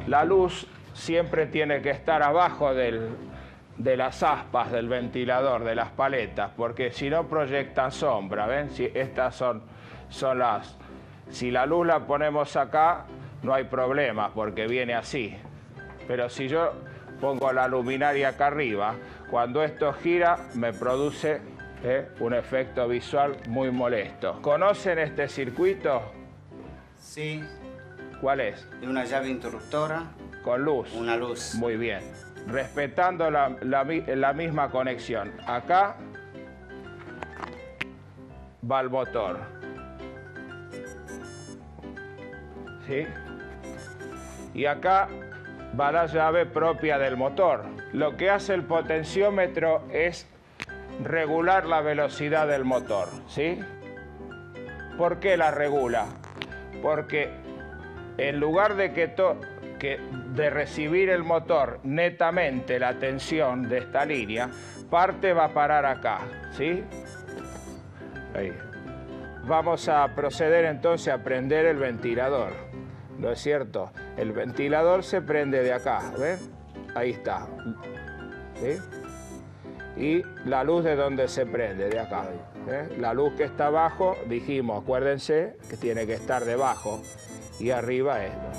La luz siempre tiene que estar abajo de las aspas del ventilador, de las paletas, porque si no proyectan sombra, ¿ven? Si estas son las... Si la luz la ponemos acá, no hay problema, porque viene así. Pero si yo pongo la luminaria acá arriba, cuando esto gira, me produce un efecto visual muy molesto. ¿Conocen este circuito? Sí. ¿Cuál es? De una llave interruptora. Con luz. Una luz. Muy bien. Respetando la misma conexión. Acá va el motor. ¿Sí? Y acá va la llave propia del motor. Lo que hace el potenciómetro es regular la velocidad del motor, ¿sí? ¿Por qué la regula? Porque en lugar de recibir el motor netamente la tensión de esta línea, parte va a parar acá, ¿sí? Ahí. Vamos a proceder entonces a prender el ventilador, ¿no es cierto? El ventilador se prende de acá, ¿ven? Ahí está, ¿sí? Y la luz de donde se prende, de acá. La luz que está abajo, dijimos, acuérdense que tiene que estar debajo y arriba esto.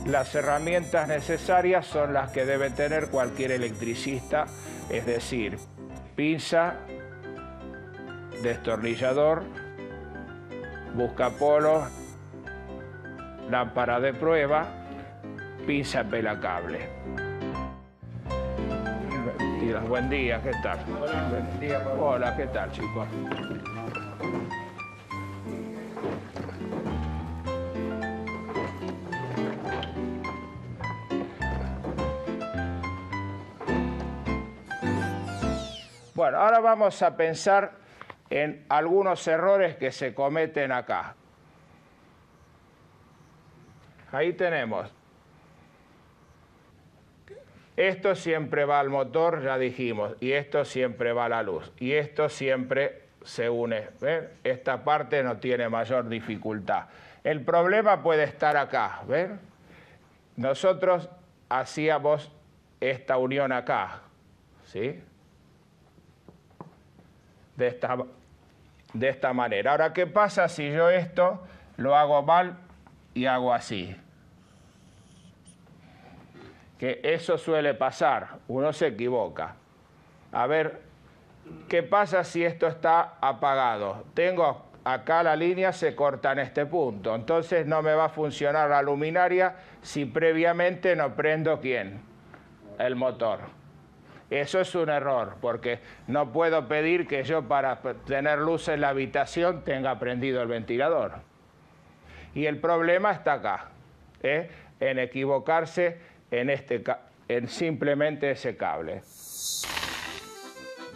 Las herramientas necesarias son las que debe tener cualquier electricista, es decir, pinza, destornillador, buscapolos, lámpara de prueba, pinza pelacable. Buen día, ¿qué tal? Hola, buen día, Pablo. Hola, ¿qué tal, chicos? Bueno, ahora vamos a pensar en algunos errores que se cometen acá. Ahí tenemos. Esto siempre va al motor, ya dijimos, y esto siempre va a la luz. Y esto siempre se une. ¿Ven? Esta parte no tiene mayor dificultad. El problema puede estar acá. ¿Ven? Nosotros hacíamos esta unión acá, ¿sí? De esta manera. Ahora, ¿qué pasa si yo esto lo hago mal y hago así? Que eso suele pasar, uno se equivoca. A ver, ¿qué pasa si esto está apagado? Tengo acá la línea, se corta en este punto, entonces no me va a funcionar la luminaria si previamente no prendo ¿quién? El motor. Eso es un error, porque no puedo pedir que yo para tener luz en la habitación tenga prendido el ventilador. Y el problema está acá, en equivocarse en simplemente ese cable.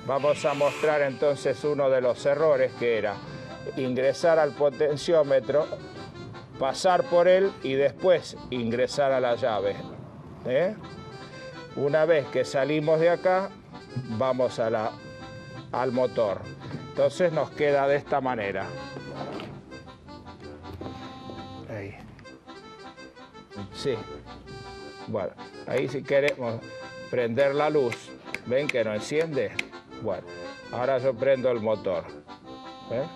Vamos a mostrar entonces uno de los errores, que era ingresar al potenciómetro, pasar por él y después ingresar a la llave. Una vez que salimos de acá, vamos al motor. Entonces nos queda de esta manera. Ahí. Sí. Bueno, ahí si queremos prender la luz, ¿ven que no enciende? Bueno, ahora yo prendo el motor. ¿Ven?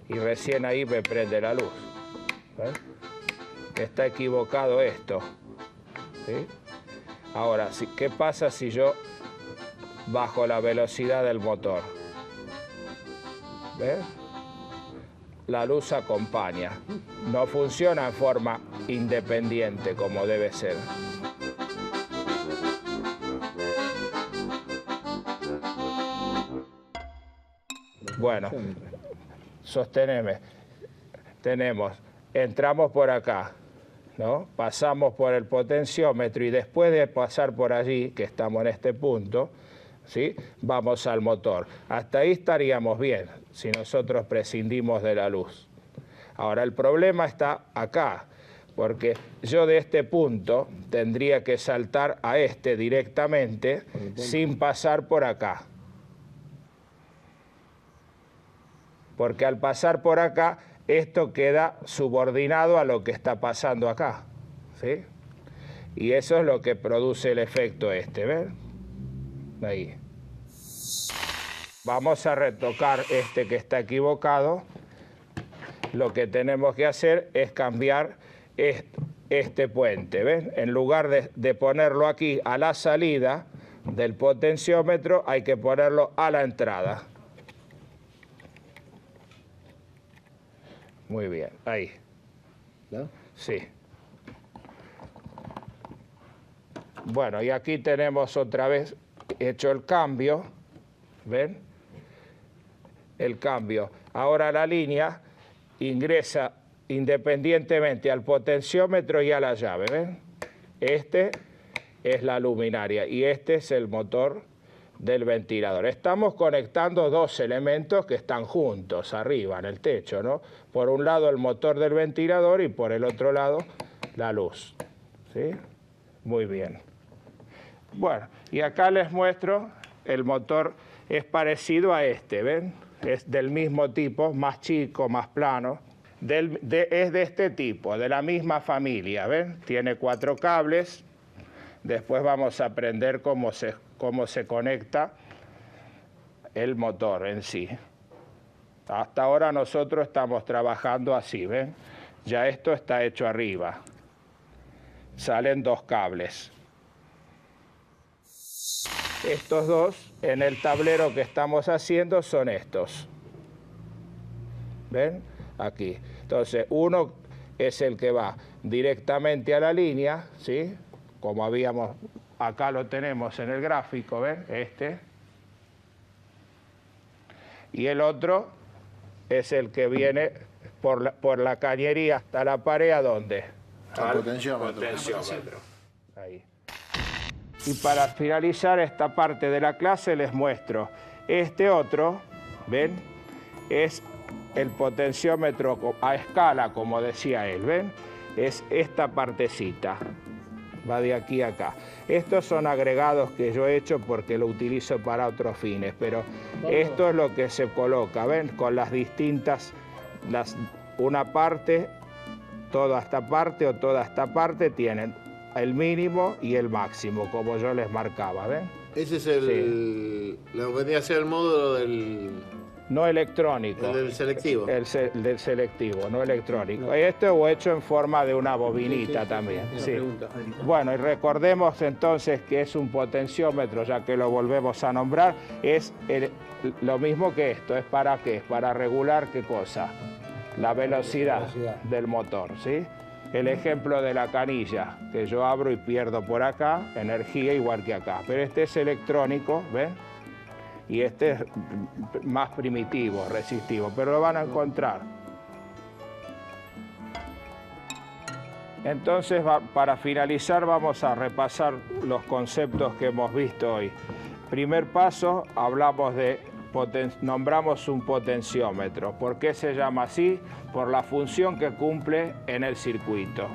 Y recién ahí me prende la luz. ¿Ven? Está equivocado esto. ¿Sí? Ahora, ¿qué pasa si yo bajo la velocidad del motor? ¿Ves? La luz acompaña. No funciona en forma independiente como debe ser. Bueno, sosteneme. Entramos por acá, ¿no? Pasamos por el potenciómetro y después de pasar por allí, que estamos en este punto, ¿sí? Vamos al motor. Hasta ahí estaríamos bien, si nosotros prescindimos de la luz. Ahora, el problema está acá, porque yo de este punto tendría que saltar a este directamente sin pasar por acá. porque al pasar por acá, esto queda subordinado a lo que está pasando acá, ¿sí? Y eso es lo que produce el efecto este, ¿ven? Ahí. Vamos a retocar este que está equivocado. Lo que tenemos que hacer es cambiar este puente, ¿ven? En lugar de ponerlo aquí a la salida del potenciómetro, hay que ponerlo a la entrada. Muy bien, ahí. ¿No? Sí. Bueno, y aquí tenemos otra vez hecho el cambio, ¿ven? El cambio. Ahora la línea ingresa independientemente al potenciómetro y a la llave, ¿ven? Este es la luminaria y este es el motor del ventilador. Estamos conectando dos elementos que están juntos arriba en el techo, ¿no? Por un lado el motor del ventilador y por el otro lado la luz, ¿sí? Muy bien. Bueno, y acá les muestro el motor, es parecido a este, ¿ven? Es del mismo tipo, más chico, más plano. Es de este tipo, de la misma familia, ¿ven? Tiene 4 cables. Después vamos a aprender cómo se conecta el motor en sí. Hasta ahora nosotros estamos trabajando así, ¿ven? Ya esto está hecho arriba. Salen 2 cables. Estos dos, en el tablero que estamos haciendo, son estos. ¿Ven? Aquí. Entonces, uno es el que va directamente a la línea, ¿sí? Como habíamos, acá lo tenemos en el gráfico, ¿ven? Este. Y el otro es el que viene por la cañería hasta la pared, ¿a dónde? Al potenciómetro. Potenciómetro. Ahí. Y para finalizar esta parte de la clase les muestro este otro, ¿ven? Es el potenciómetro a escala, como decía él, ¿ven? Es esta partecita, va de aquí a acá. Estos son agregados que yo he hecho porque lo utilizo para otros fines, pero esto es lo que se coloca, ¿ven? Con las distintas, una parte, toda esta parte o toda esta parte tienen el mínimo y el máximo, como yo les marcaba, ¿ven? Ese es el... Lo que vendría a ser el módulo del... No electrónico. El del selectivo. Del selectivo, no electrónico. Esto lo he hecho en forma de una bobinita también. Sí. Bueno, y recordemos entonces que es un potenciómetro, ya que lo volvemos a nombrar, es lo mismo que esto. ¿Es para qué? Para regular qué cosa. La velocidad del motor, ¿sí? El ejemplo de la canilla, que yo abro y pierdo por acá energía igual que acá. Pero este es electrónico, ¿ven? Y este es más primitivo, resistivo, pero lo van a encontrar. Entonces, para finalizar, vamos a repasar los conceptos que hemos visto hoy. Primer paso, nombramos un potenciómetro. ¿Por qué se llama así? Por la función que cumple en el circuito.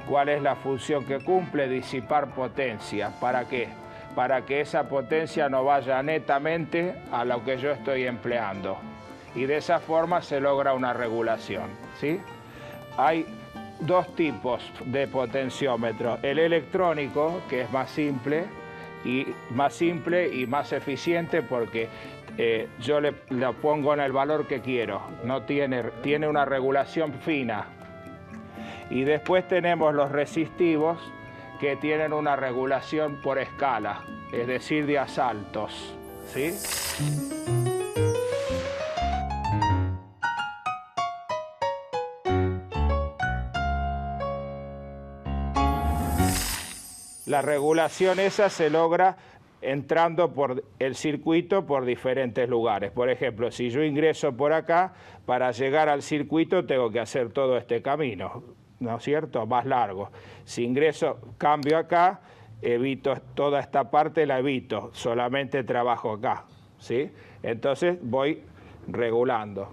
¿Cuál es la función que cumple? Disipar potencia. ¿Para qué? Para que esa potencia no vaya netamente a lo que yo estoy empleando. Y de esa forma se logra una regulación, ¿sí? Hay 2 tipos de potenciómetro. El electrónico, que es más simple y más eficiente porque yo lo pongo en el valor que quiero. No tiene una regulación fina. Y después tenemos los resistivos, que tienen una regulación por escala, es decir, de asaltos, ¿sí? La regulación esa se logra entrando por el circuito por diferentes lugares. Por ejemplo, si yo ingreso por acá, para llegar al circuito tengo que hacer todo este camino, ¿no es cierto? Más largo. Si ingreso, cambio acá, evito toda esta parte, la evito, solamente trabajo acá, ¿sí? Entonces voy regulando.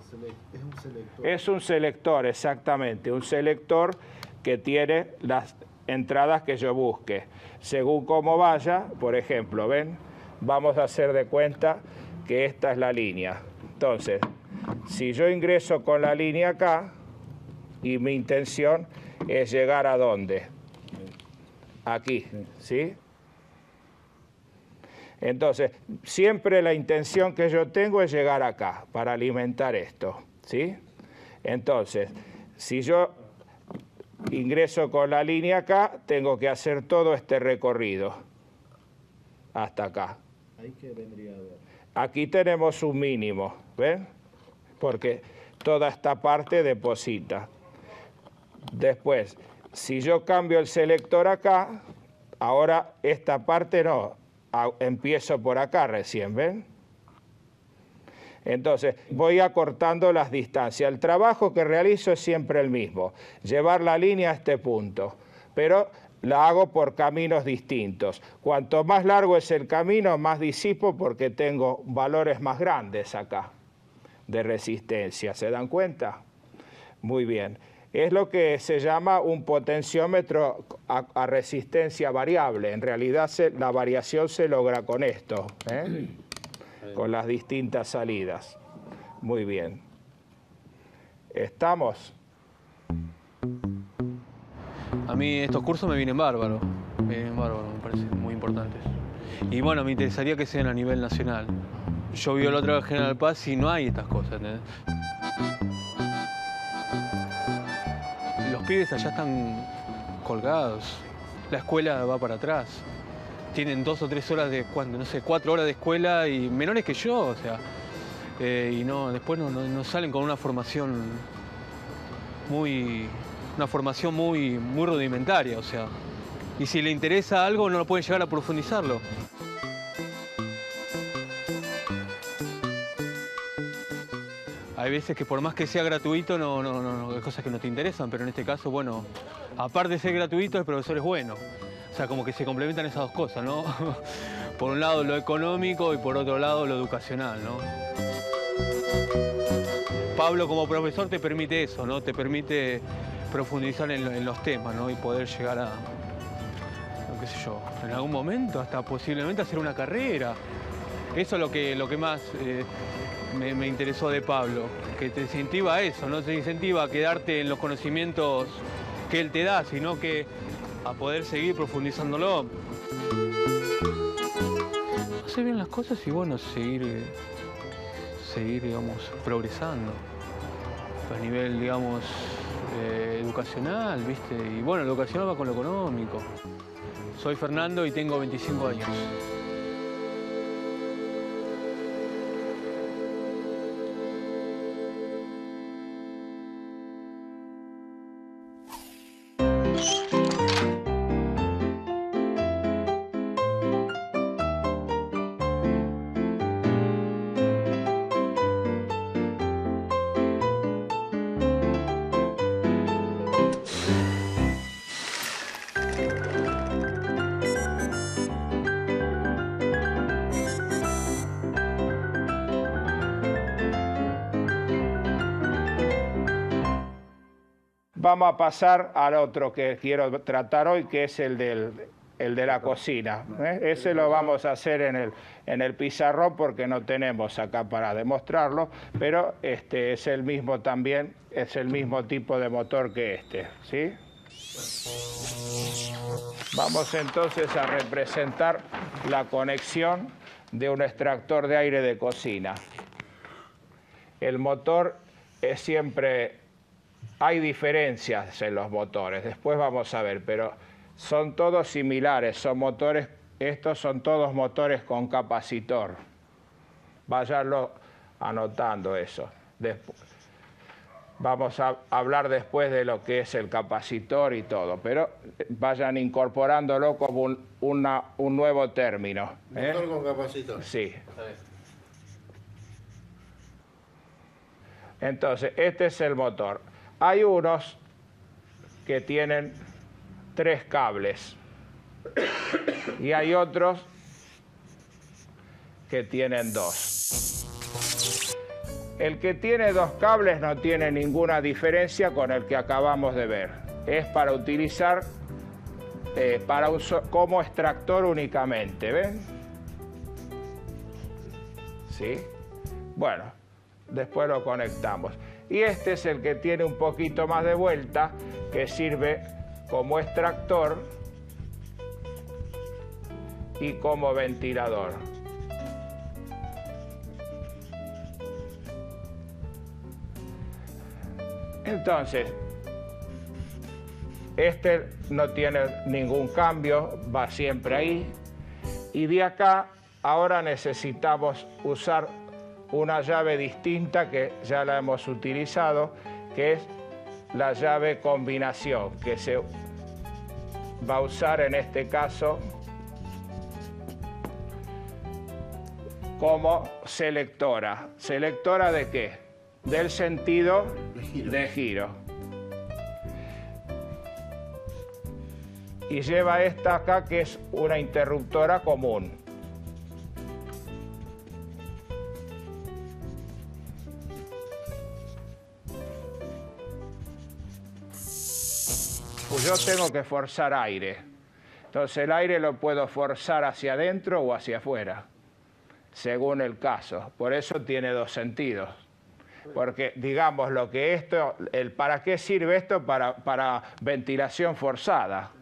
Es un selector. Es un selector, exactamente, un selector que tiene las entradas que yo busque. Según cómo vaya, por ejemplo, ¿ven? Vamos a hacer de cuenta que esta es la línea. Entonces, si yo ingreso con la línea acá, y mi intención es llegar a ¿dónde? Aquí, ¿sí? Entonces, siempre la intención que yo tengo es llegar acá, para alimentar esto, ¿sí? Entonces, si yo ingreso con la línea acá, tengo que hacer todo este recorrido hasta acá. Ahí que vendría a ver. Aquí tenemos un mínimo, ¿ven? Porque toda esta parte deposita. Después, si yo cambio el selector acá, ahora esta parte no, empiezo por acá recién, ¿ven? Entonces, voy acortando las distancias. El trabajo que realizo es siempre el mismo, llevar la línea a este punto, pero la hago por caminos distintos. Cuanto más largo es el camino, más disipo porque tengo valores más grandes acá de resistencia. ¿Se dan cuenta? Muy bien. Es lo que se llama un potenciómetro a resistencia variable. En realidad la variación se logra con esto, ¿eh? Con las distintas salidas. Muy bien. ¿Estamos? A mí estos cursos me vienen bárbaros, me parecen muy importantes. Y bueno, me interesaría que sean a nivel nacional. Yo vivo la otra vez General Paz y no hay estas cosas, ¿entendés? Los pibes allá están colgados, la escuela va para atrás. Tienen 2 o 3 horas de, no sé, 4 horas de escuela y menores que yo, o sea. Y no, después no salen con una formación muy rudimentaria, o sea. Y si le interesa algo, no lo pueden llegar a profundizarlo. Hay veces que por más que sea gratuito, hay cosas que no te interesan, pero en este caso, bueno, aparte de ser gratuito, el profesor es bueno. O sea, como que se complementan esas dos cosas, ¿no? Por un lado lo económico y por otro lado lo educacional, ¿no? Pablo como profesor te permite eso, ¿no? Te permite profundizar en los temas, ¿no? Y poder llegar a, qué sé yo, en algún momento hasta posiblemente hacer una carrera. Eso es lo que más me interesó de Pablo, que te incentiva a eso, no te incentiva a quedarte en los conocimientos que él te da, sino que a poder seguir profundizándolo. Hacer bien las cosas y bueno, seguir, digamos, progresando a nivel, digamos, educacional, ¿viste? Y bueno, lo educacional va con lo económico. Soy Fernando y tengo 25 años. Vamos a pasar al otro que quiero tratar hoy, que es el de la cocina. Ese lo vamos a hacer en el pizarrón porque no tenemos acá para demostrarlo, pero este es el mismo también, es el mismo tipo de motor que este, ¿sí? Vamos entonces a representar la conexión de un extractor de aire de cocina. El motor es siempre... Hay diferencias en los motores, después vamos a ver, pero son todos similares, son motores, estos son todos motores con capacitor. Váyanlo anotando eso. Vamos a hablar después de lo que es el capacitor y todo, pero vayan incorporándolo como un nuevo término. ¿Motor con capacitor? Sí. Entonces, este es el motor. Hay unos que tienen 3 cables y hay otros que tienen 2. El que tiene 2 cables no tiene ninguna diferencia con el que acabamos de ver. Es para utilizar como extractor únicamente, ¿ven? ¿Sí? Bueno, después lo conectamos. Y este es el que tiene un poquito más de vuelta, que sirve como extractor y como ventilador. Entonces, este no tiene ningún cambio, va siempre ahí. Y de acá ahora necesitamos usar una llave distinta que ya la hemos utilizado, que es la llave combinación, que se va a usar en este caso como selectora. ¿Selectora de qué? Del sentido de giro. Y lleva esta acá, que es una interruptora común. Pues yo tengo que forzar aire. Entonces el aire lo puedo forzar hacia adentro o hacia afuera, según el caso. Por eso tiene dos sentidos. Porque, digamos, lo que esto, ¿para qué sirve esto? Para ventilación forzada.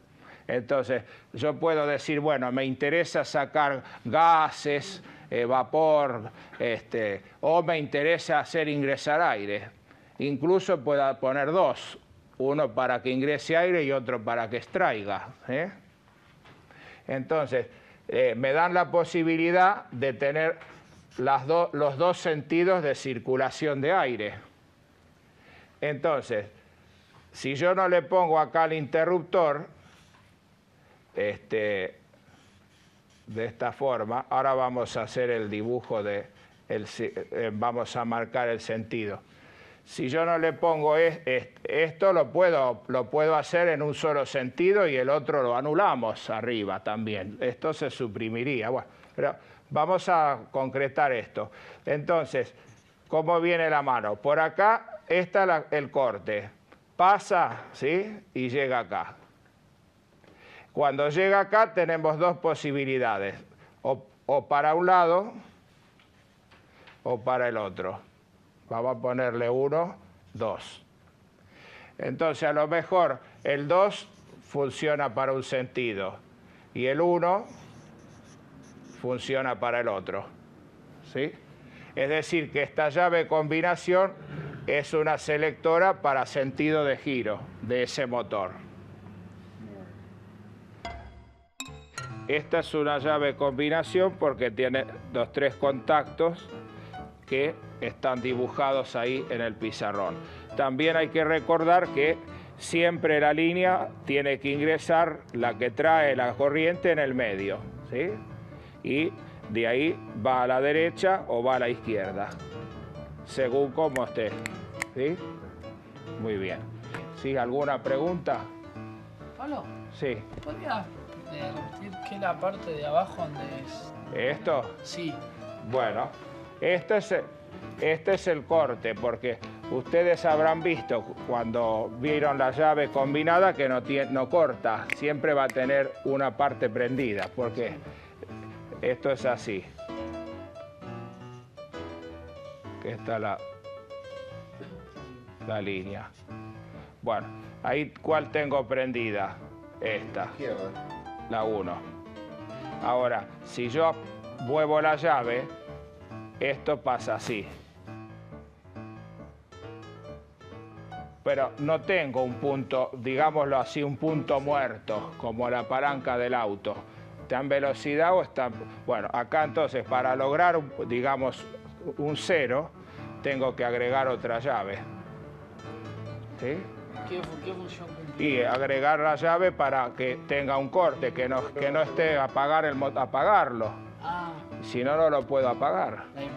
Entonces, yo puedo decir, bueno, me interesa sacar gases, vapor, o me interesa hacer ingresar aire. Incluso puedo poner dos, uno para que ingrese aire y otro para que extraiga. Entonces, me dan la posibilidad de tener los dos sentidos de circulación de aire. Entonces, si yo no le pongo acá el interruptor, de esta forma, ahora vamos a hacer el dibujo vamos a marcar el sentido. Si yo no le pongo esto, lo puedo hacer en un solo sentido y el otro lo anulamos arriba también. Esto se suprimiría. Bueno, pero vamos a concretar esto. Entonces, ¿cómo viene la mano? Por acá está el corte. Pasa, ¿sí? Y llega acá. Cuando llega acá tenemos dos posibilidades. O para un lado o para el otro. Vamos a ponerle 1, 2. Entonces, a lo mejor el 2 funciona para un sentido y el 1 funciona para el otro. ¿Sí? Es decir, que esta llave combinación es una selectora para sentido de giro de ese motor. Esta es una llave combinación porque tiene los 3 contactos que están dibujados ahí en el pizarrón. También hay que recordar que siempre la línea tiene que ingresar la que trae la corriente en el medio, ¿sí? Y de ahí va a la derecha o va a la izquierda, según cómo esté, ¿sí? Muy bien. ¿Sí? ¿Alguna pregunta? Pablo, Sí. ¿podrías repetir qué es la parte de abajo donde es? ¿Esto? Sí. Bueno, este es el corte, porque ustedes habrán visto cuando vieron la llave combinada que no corta, siempre va a tener una parte prendida, porque esto es así. Que está la línea. Bueno, ahí, ¿cuál tengo prendida? Esta, la 1. Ahora, si yo muevo la llave, esto pasa así. Pero no tengo un punto, digámoslo así, un punto muerto, como la palanca del auto. ¿Está en velocidad o está...? Bueno, acá entonces, para lograr, digamos, un 0, tengo que agregar otra llave. ¿Sí? ¿Qué función cumple? Y agregar la llave para que tenga un corte, que no esté apagarlo. Ah, Si no, no lo puedo apagar. ahí.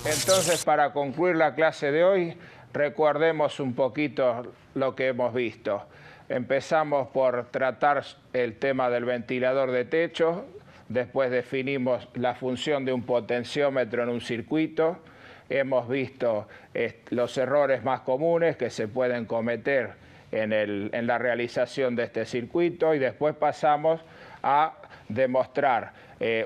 Entonces, para concluir la clase de hoy, recordemos un poquito lo que hemos visto. Empezamos por tratar el tema del ventilador de techo, después definimos la función de un potenciómetro en un circuito, hemos visto los errores más comunes que se pueden cometer en la realización de este circuito y después pasamos a demostrar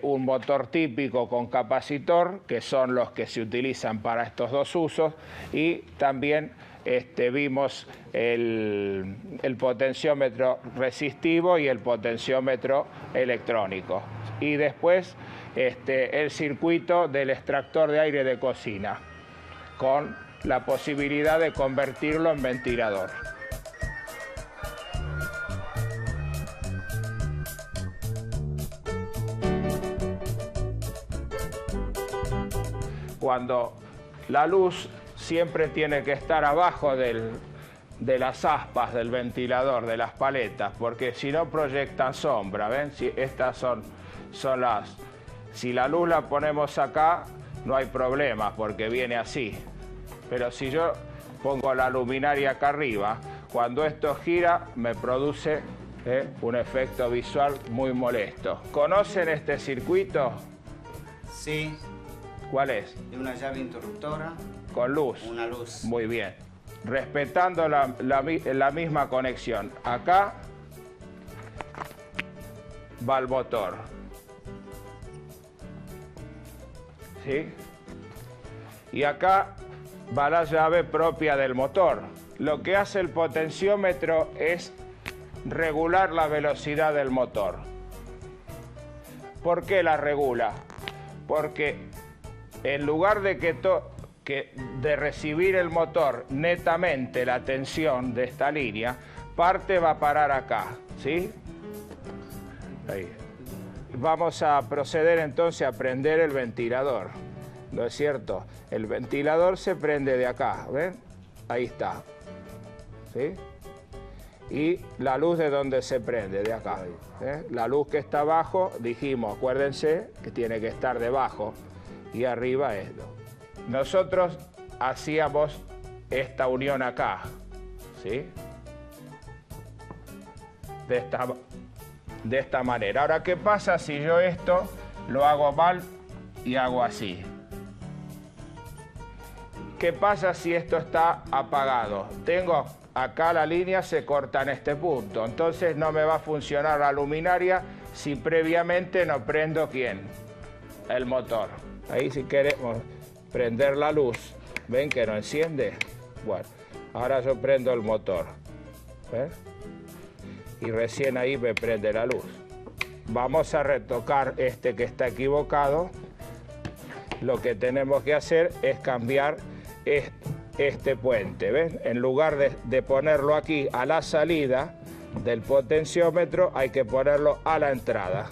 un motor típico con capacitor, que son los que se utilizan para estos dos usos, y también vimos el potenciómetro resistivo y el potenciómetro electrónico. Y después el circuito del extractor de aire de cocina, con la posibilidad de convertirlo en ventilador. Cuando la luz siempre tiene que estar abajo de las aspas del ventilador, de las paletas, porque si no proyectan sombra, ¿ven? Si estas son las... Si la luz la ponemos acá, no hay problema, porque viene así. Pero si yo pongo la luminaria acá arriba, cuando esto gira, me produce un efecto visual muy molesto. ¿Conocen este circuito? Sí. ¿Cuál es? De una llave interruptora. Con luz. Una luz. Muy bien. Respetando la misma conexión. Acá va el motor. ¿Sí? Y acá va la llave propia del motor. Lo que hace el potenciómetro es regular la velocidad del motor. ¿Por qué la regula? Porque en lugar de de recibir el motor netamente la tensión de esta línea, parte va a parar acá, ¿sí? Ahí. Vamos a proceder entonces a prender el ventilador, ¿no es cierto? El ventilador se prende de acá, ¿ven? Ahí está, ¿sí? Y la luz de donde se prende, de acá. La luz que está abajo, dijimos, acuérdense que tiene que estar debajo y arriba esto. Nosotros hacíamos esta unión acá, ¿sí? De esta manera. Ahora, ¿qué pasa si yo esto lo hago mal y hago así? ¿Qué pasa si esto está apagado? Tengo acá la línea, se corta en este punto. Entonces no me va a funcionar la luminaria si previamente no prendo ¿quién? El motor. Ahí si queremos prender la luz, ¿ven que no enciende? Bueno, ahora yo prendo el motor. ¿Ves? Y recién ahí me prende la luz. Vamos a retocar este que está equivocado. Lo que tenemos que hacer es cambiar este puente, ¿ven? En lugar de ponerlo aquí a la salida del potenciómetro, hay que ponerlo a la entrada.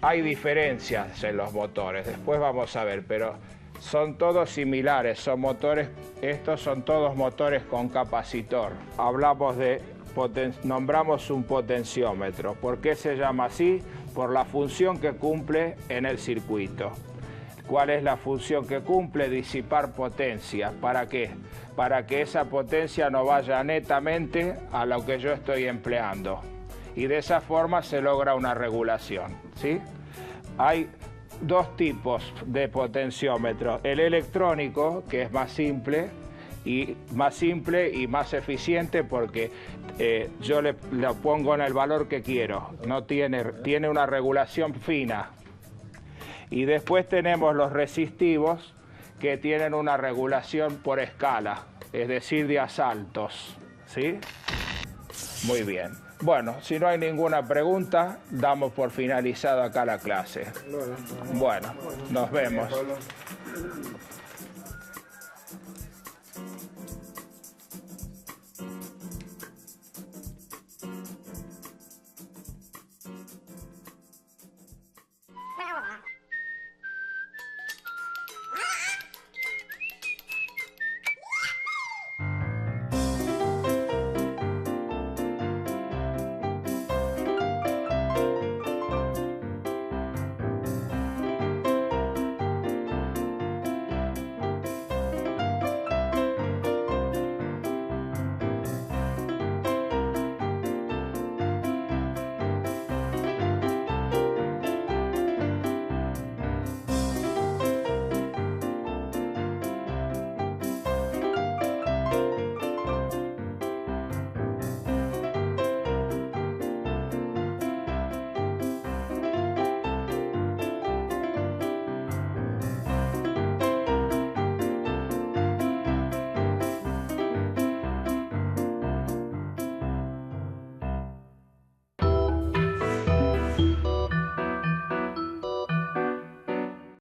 Hay diferencias en los motores, después vamos a ver, pero son todos similares, son motores, estos son todos motores con capacitor. Hablamos nombramos un potenciómetro. ¿Por qué se llama así? Por la función que cumple en el circuito. ¿Cuál es la función que cumple? Disipar potencia. ¿Para qué? Para que esa potencia no vaya netamente a lo que yo estoy empleando. Y de esa forma se logra una regulación, ¿sí? Hay dos tipos de potenciómetro. El electrónico, que es más simple y más eficiente porque yo lo pongo en el valor que quiero. No tiene una regulación fina. Y después tenemos los resistivos, que tienen una regulación por escala, es decir, de asaltos, ¿sí? Muy bien. Bueno, si no hay ninguna pregunta, damos por finalizado acá la clase. Bueno, nos vemos.